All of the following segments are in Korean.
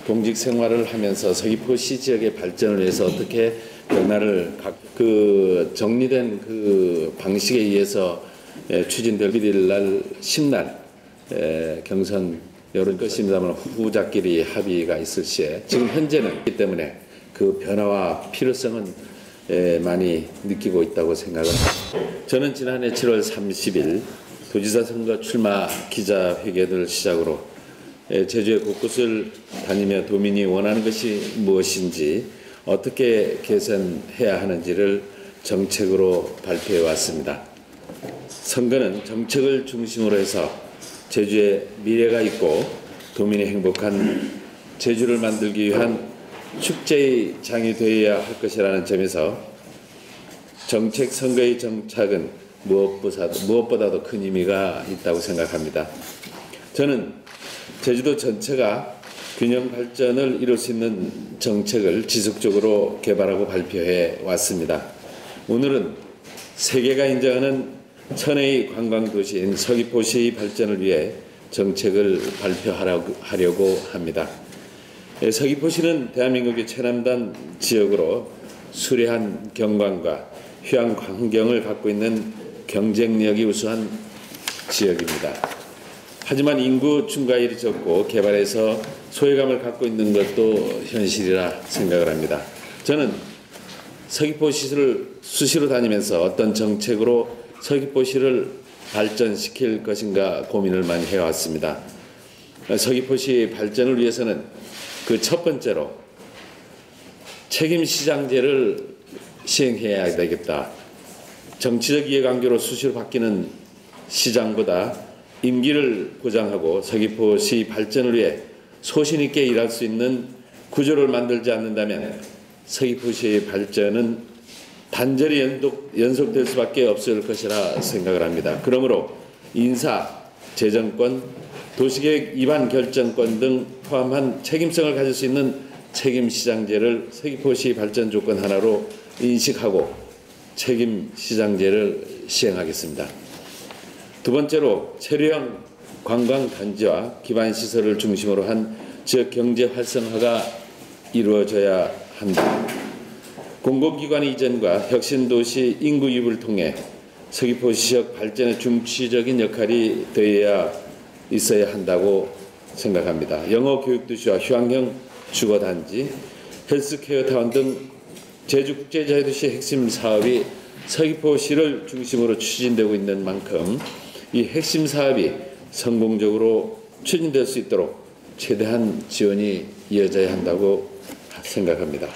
공직 생활을 하면서 서귀포시 지역의 발전을 위해서 어떻게 변화를 정리된 그 방식에 의해서 추진될 1일 날 10날 경선 여론 것입니다만 후보자끼리 합의가 있을 시에 지금 현재는 있기 때문에 그 변화와 필요성은 많이 느끼고 있다고 생각을 합니다. 저는 지난해 7월 30일 도지사 선거 출마 기자회견을 시작으로 제주의 곳곳을 다니며 도민이 원하는 것이 무엇인지 어떻게 개선해야 하는지를 정책으로 발표해 왔습니다. 선거는 정책을 중심으로 해서 제주의 미래가 있고 도민이 행복한 제주를 만들기 위한 축제의 장이 되어야 할 것이라는 점에서 정책 선거의 정착은 무엇보다도 큰 의미가 있다고 생각합니다. 저는 제주도 전체가 균형 발전을 이룰 수 있는 정책을 지속적으로 개발하고 발표해 왔습니다. 오늘은 세계가 인정하는 천혜의 관광도시인 서귀포시의 발전을 위해 정책을 발표하려고 합니다. 서귀포시는 대한민국의 최남단 지역으로 수려한 경관과 휴양 환경을 갖고 있는 경쟁력이 우수한 지역입니다. 하지만 인구 증가율이 적고 개발에서 소외감을 갖고 있는 것도 현실이라 생각을 합니다. 저는 서귀포시를 수시로 다니면서 어떤 정책으로 서귀포시를 발전시킬 것인가 고민을 많이 해왔습니다. 서귀포시 발전을 위해서는 그 첫 번째로 책임시장제를 시행해야 되겠다. 정치적 이해관계로 수시로 바뀌는 시장보다 임기를 보장하고 서귀포시 발전을 위해 소신 있게 일할 수 있는 구조를 만들지 않는다면 서귀포시의 발전은 단절이 연속될 수밖에 없을 것이라 생각을 합니다. 그러므로 인사, 재정권, 도시계획 위반 결정권 등 포함한 책임성을 가질 수 있는 책임시장제를 서귀포시 발전 조건 하나로 인식하고 책임시장제를 시행하겠습니다. 두 번째로 체류형 관광단지와 기반시설을 중심으로 한 지역 경제 활성화가 이루어져야 한다. 공공기관 이전과 혁신도시 인구 유입을 통해 서귀포시 지역 발전의 중추적인 역할이 되어야 있어야 한다고 생각합니다. 영어 교육도시와 휴양형 주거단지, 헬스케어타운 등 제주국제자유도시 핵심 사업이 서귀포시를 중심으로 추진되고 있는 만큼 이 핵심 사업이 성공적으로 추진될 수 있도록 최대한 지원이 이어져야 한다고 생각합니다.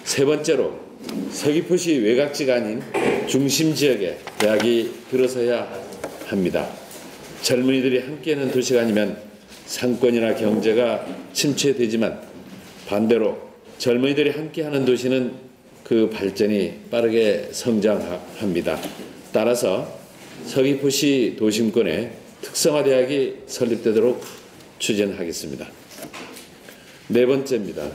세 번째로 서귀포시 외곽지가 아닌 중심 지역에 대학이 들어서야 합니다. 젊은이들이 함께하는 도시가 아니면 상권이나 경제가 침체되지만 반대로 젊은이들이 함께하는 도시는 그 발전이 빠르게 성장합니다. 따라서 서귀포시 도심권에 특성화대학이 설립되도록 추진하겠습니다. 네 번째입니다.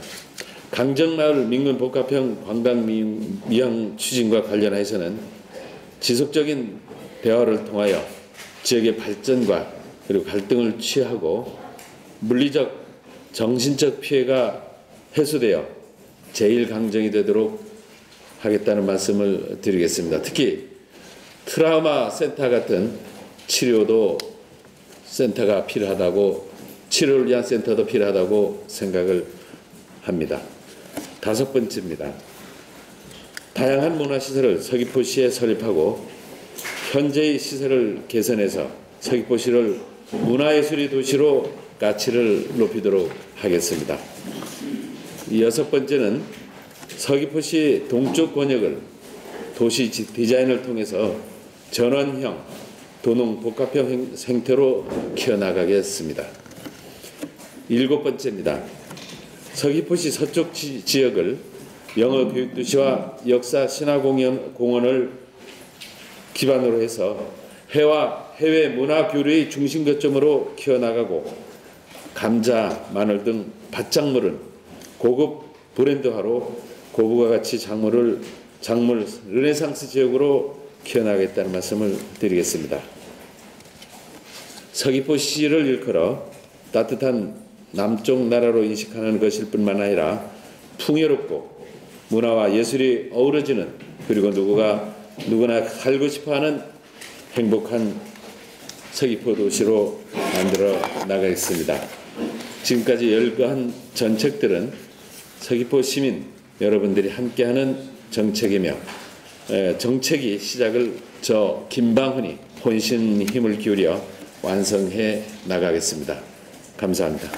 강정마을 민군 복합형 관광미형 추진과 관련해서는 지속적인 대화를 통하여 지역의 발전과 그리고 갈등을 취하고 물리적, 정신적 피해가 해소되어 제1강정이 되도록 하겠다는 말씀을 드리겠습니다. 특히 트라우마 센터 같은 치료도 센터가 필요하다고, 치료를 위한 센터도 필요하다고 생각을 합니다. 다섯 번째입니다. 다양한 문화시설을 서귀포시에 설립하고 현재의 시설을 개선해서 서귀포시를 문화예술의 도시로 가치를 높이도록 하겠습니다. 여섯 번째는 서귀포시 동쪽 권역을 도시 디자인을 통해서 전원형, 도농 복합형 형태로 키워나가겠습니다. 일곱 번째입니다. 서귀포시 서쪽 지역을 영어 교육도시와 역사 신화공원을 기반으로 해서 해외 문화 교류의 중심 거점으로 키워나가고 감자, 마늘 등 밭작물은 고급 브랜드화로 고부가 가치 작물 르네상스 지역으로 키워나가겠다는 말씀을 드리겠습니다. 서귀포시를 일컬어 따뜻한 남쪽 나라로 인식하는 것일 뿐만 아니라 풍요롭고 문화와 예술이 어우러지는, 그리고 누구나 살고 싶어하는 행복한 서귀포 도시로 만들어 나가겠습니다. 지금까지 열거한 정책들은 서귀포 시민 여러분들이 함께하는 정책이며, 정책이 시작을 저 김방훈이 혼신 힘을 기울여 완성해 나가겠습니다. 감사합니다.